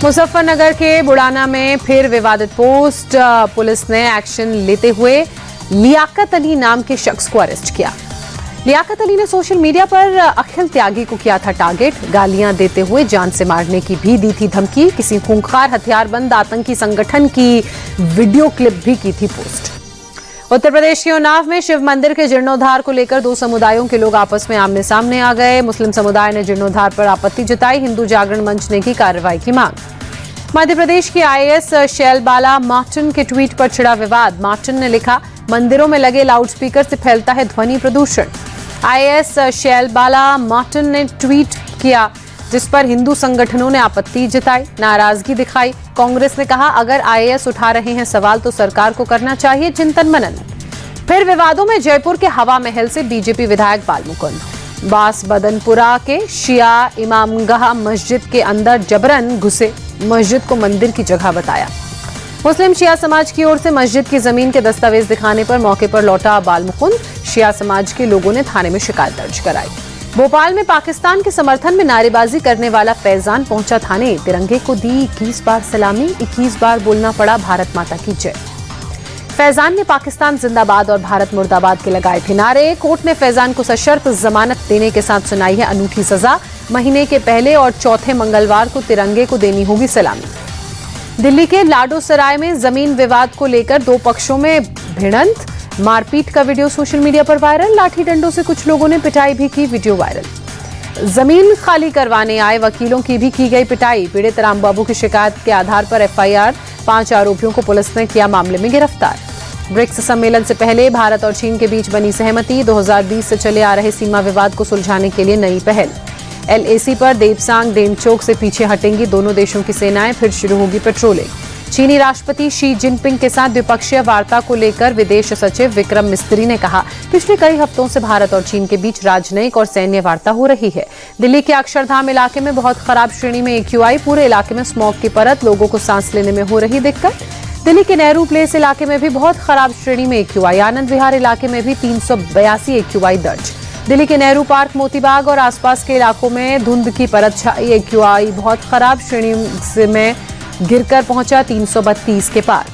मुजफ्फरनगर के बुड़ाना में फिर विवादित पोस्ट, पुलिस ने एक्शन लेते हुए लियाकत अली नाम के शख्स को अरेस्ट किया। लियाकत अली ने सोशल मीडिया पर अखिल त्यागी को किया था टारगेट, गालियां देते हुए जान से मारने की भी दी थी धमकी। किसी खूंखार हथियारबंद आतंकी संगठन की वीडियो क्लिप भी की थी पोस्ट। उत्तर प्रदेश के उन्नाव में शिव मंदिर के जीर्णोद्धार को लेकर दो समुदायों के लोग आपस में आमने सामने आ गए। मुस्लिम समुदाय ने जीर्णोद्धार पर आपत्ति जताई, हिंदू जागरण मंच ने की कार्रवाई की मांग। मध्य प्रदेश की आईएएस शैलबाला मार्टिन के ट्वीट पर छिड़ा विवाद। मार्टिन ने लिखा, मंदिरों में लगे लाउडस्पीकर से फैलता है ध्वनि प्रदूषण। आईएएस शैलबाला मार्टिन ने ट्वीट किया जिस पर हिंदू संगठनों ने आपत्ति जताई, नाराजगी दिखाई। कांग्रेस ने कहा, अगर आईएएस उठा रहे हैं सवाल तो सरकार को करना चाहिए चिंतन मनन। फिर विवादों में जयपुर के हवा महल से बीजेपी विधायक बालमुकुंद बास बदनपुरा के शिया इमामगाह मस्जिद के अंदर जबरन घुसे, मस्जिद को मंदिर की जगह बताया। मुस्लिम शिया समाज की ओर से मस्जिद की जमीन के दस्तावेज दिखाने पर मौके पर लौटा बालमुकुंद। शिया समाज के लोगों ने थाने में शिकायत दर्ज कराई। भोपाल में पाकिस्तान के समर्थन में नारेबाजी करने वाला फैजान पहुंचा थाने, तिरंगे को दी 21 बार सलामी, 21 बार बोलना पड़ा भारत माता की जय। फैजान ने पाकिस्तान जिंदाबाद और भारत मुर्दाबाद के लगाए थे नारे। कोर्ट ने फैजान को सशर्त जमानत देने के साथ सुनाई है अनूठी सजा। महीने के पहले और चौथे मंगलवार को तिरंगे को देनी होगी सलामी। दिल्ली के लाडोसराय में जमीन विवाद को लेकर दो पक्षों में भिड़ंत, मारपीट का वीडियो सोशल मीडिया पर वायरल। लाठी डंडों से कुछ लोगों ने पिटाई भी की, वीडियो वायरल। जमीन खाली करवाने आए वकीलों की भी की गई पिटाई। पीड़ित रामबाबू की शिकायत के आधार पर एफआईआर, 5 आरोपियों को पुलिस ने किया मामले में गिरफ्तार। ब्रिक्स सम्मेलन से पहले भारत और चीन के बीच बनी सहमति, 2020 से चले आ रहे सीमा विवाद को सुलझाने के लिए नई पहल। एलएसी पर देपसांग डेमचोक से पीछे हटेंगी दोनों देशों की सेनाएं, फिर शुरू होगी पेट्रोलिंग। चीनी राष्ट्रपति शी जिनपिंग के साथ द्विपक्षीय वार्ता को लेकर विदेश सचिव विक्रम मिस्त्री ने कहा, पिछले कई हफ्तों से भारत और चीन के बीच राजनयिक और सैन्य वार्ता हो रही है। दिल्ली के अक्षरधाम इलाके में बहुत खराब श्रेणी में AQI, पूरे इलाके में स्मॉग की परत, लोगों को सांस लेने में हो रही दिक्कत। दिल्ली के नेहरू प्लेस इलाके में भी बहुत खराब श्रेणी में AQI, आनंद विहार इलाके में भी 382 AQI दर्ज। दिल्ली के नेहरू पार्क, मोतीबाग और आसपास के इलाकों में धुंध की परत छाई, AQI बहुत खराब श्रेणी में गिरकर पहुंचा 332 के पार।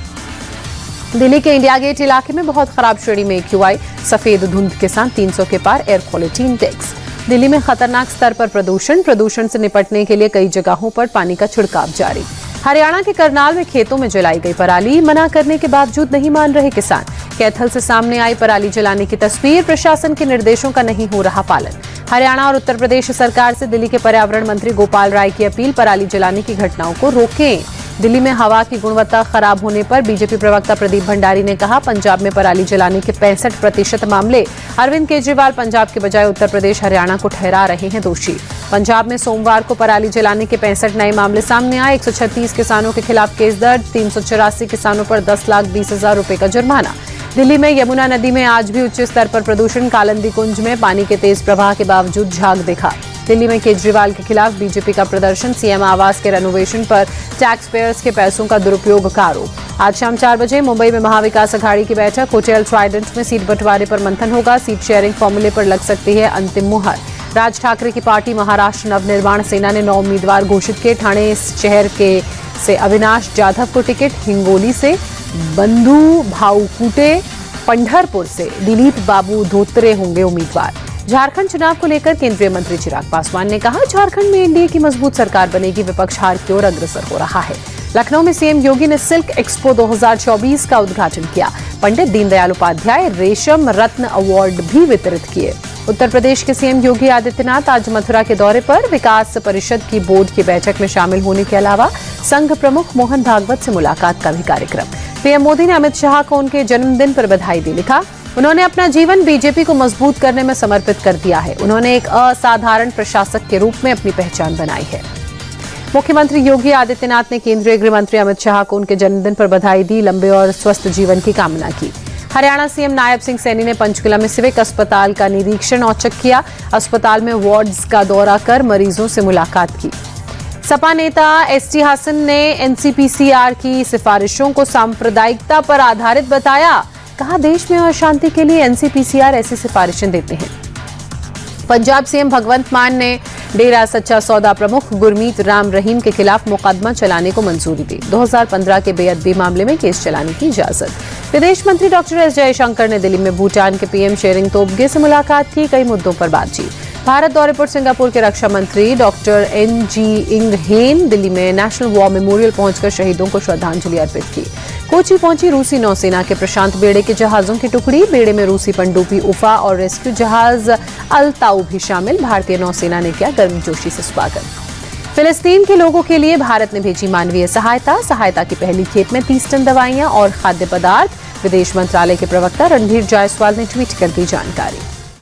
दिल्ली के इंडिया गेट इलाके में बहुत खराब श्रेणी में AQI, सफेद धुंध के साथ 300 के पार एयर क्वालिटी इंडेक्स। दिल्ली में खतरनाक स्तर पर प्रदूषण से निपटने के लिए कई जगहों पर पानी का छिड़काव जारी। हरियाणा के करनाल में खेतों में जलाई गई पराली, मना करने के बावजूद नहीं मान रहे किसान। कैथल से सामने आई पराली जलाने की तस्वीर, प्रशासन के निर्देशों का नहीं हो रहा पालन। हरियाणा और उत्तर प्रदेश सरकार से दिल्ली के पर्यावरण मंत्री गोपाल राय की अपील, पराली जलाने की घटनाओं को रोकें। दिल्ली में हवा की गुणवत्ता खराब होने पर बीजेपी प्रवक्ता प्रदीप भंडारी ने कहा, पंजाब में पराली जलाने के 65% मामले। अरविंद केजरीवाल पंजाब के बजाय उत्तर प्रदेश हरियाणा को ठहरा रहे हैं दोषी। पंजाब में सोमवार को पराली जलाने के 65 नए मामले सामने आए। 136 किसानों के खिलाफ केस दर्ज, 384 किसानों पर 10,20,000 रुपए का जुर्माना। दिल्ली में यमुना नदी में आज भी उच्च स्तर पर प्रदूषण, कालंदी कुंज में पानी के तेज प्रवाह के बावजूद झाग दिखा। दिल्ली में केजरीवाल के खिलाफ बीजेपी का प्रदर्शन, सीएम आवास के रेनोवेशन पर टैक्स पेयर्स के पैसों का दुरुपयोग का आरोप। आज शाम 4 बजे मुंबई में महाविकास अघाड़ी की बैठक, होटल ट्राइडेंट में सीट बंटवारे पर मंथन होगा। सीट शेयरिंग फॉर्मूले पर लग सकती है अंतिम मुहर। राज ठाकरे की पार्टी महाराष्ट्र नवनिर्माण सेना ने 9 उम्मीदवार घोषित किए। ठाणे शहर के से अविनाश जाधव को टिकट, हिंगोली से बंधु भाऊकुटे, पंढरपुर से दिलीप बाबू धोत्रे होंगे उम्मीदवार। झारखंड चुनाव को लेकर केंद्रीय मंत्री चिराग पासवान ने कहा, झारखंड में एनडीए की मजबूत सरकार बनेगी, विपक्ष हार की ओर अग्रसर हो रहा है। लखनऊ में सीएम योगी ने सिल्क एक्सपो 2024 का उद्घाटन किया। पंडित दीनदयाल उपाध्याय रेशम रत्न अवार्ड भी वितरित किए। उत्तर प्रदेश के सीएम योगी आदित्यनाथ आज मथुरा के दौरे पर, विकास परिषद की बोर्ड की बैठक में शामिल होने के अलावा संघ प्रमुख मोहन भागवत से मुलाकात का भी कार्यक्रम। पीएम मोदी ने अमित शाह को उनके जन्मदिन पर बधाई दी। लिखा, उन्होंने अपना जीवन बीजेपी को मजबूत करने में समर्पित कर दिया है। उन्होंने एक असाधारण प्रशासक के रूप में अपनी पहचान बनाई है। मुख्यमंत्री योगी आदित्यनाथ ने केंद्रीय गृह मंत्री अमित शाह को उनके जन्मदिन पर बधाई दी, लंबे और स्वस्थ जीवन की कामना की। हरियाणा सीएम नायब सिंह सैनी ने पंचकुला में सिविक अस्पताल का निरीक्षण औचक किया। अस्पताल में वार्ड्स का दौरा कर मरीजों से मुलाकात की। सपा नेता एसटी हासन ने एनसीपीसीआर की सिफारिशों को सांप्रदायिकता पर आधारित बताया। कहा, देश में अशांति के लिए एनसीपीसीआर ऐसी सिफारिशें देते हैं। पंजाब सीएम भगवंत मान ने डेरा सच्चा सौदा प्रमुख गुरमीत राम रहीम के खिलाफ मुकदमा चलाने को मंजूरी दी। 2015 के बेअदबी मामले में केस चलाने की इजाजत। विदेश मंत्री डॉक्टर एस जयशंकर ने दिल्ली में भूटान के पीएम शेरिंग तोब्गे से मुलाकात की। कई मुद्दों पर बातचीत। भारत दौरे पर सिंगापुर के रक्षा मंत्री डॉक्टर एन.जी. इंग हेन दिल्ली में नेशनल वॉर मेमोरियल पहुंचकर शहीदों को श्रद्धांजलि अर्पित की। कोची पहुंची रूसी नौसेना के प्रशांत बेड़े के जहाजों की टुकड़ी। बेड़े में रूसी पनडुब्बी उफा और रेस्क्यू जहाज अल-ताऊ भी शामिल। भारतीय नौसेना ने किया गर्मजोशी से स्वागत। फिलिस्तीन के लोगों के लिए भारत ने भेजी मानवीय सहायता की पहली खेप में 30 टन दवाइयां और खाद्य पदार्थ। विदेश मंत्रालय के प्रवक्ता रणधीर जायसवाल ने ट्वीट कर दी जानकारी।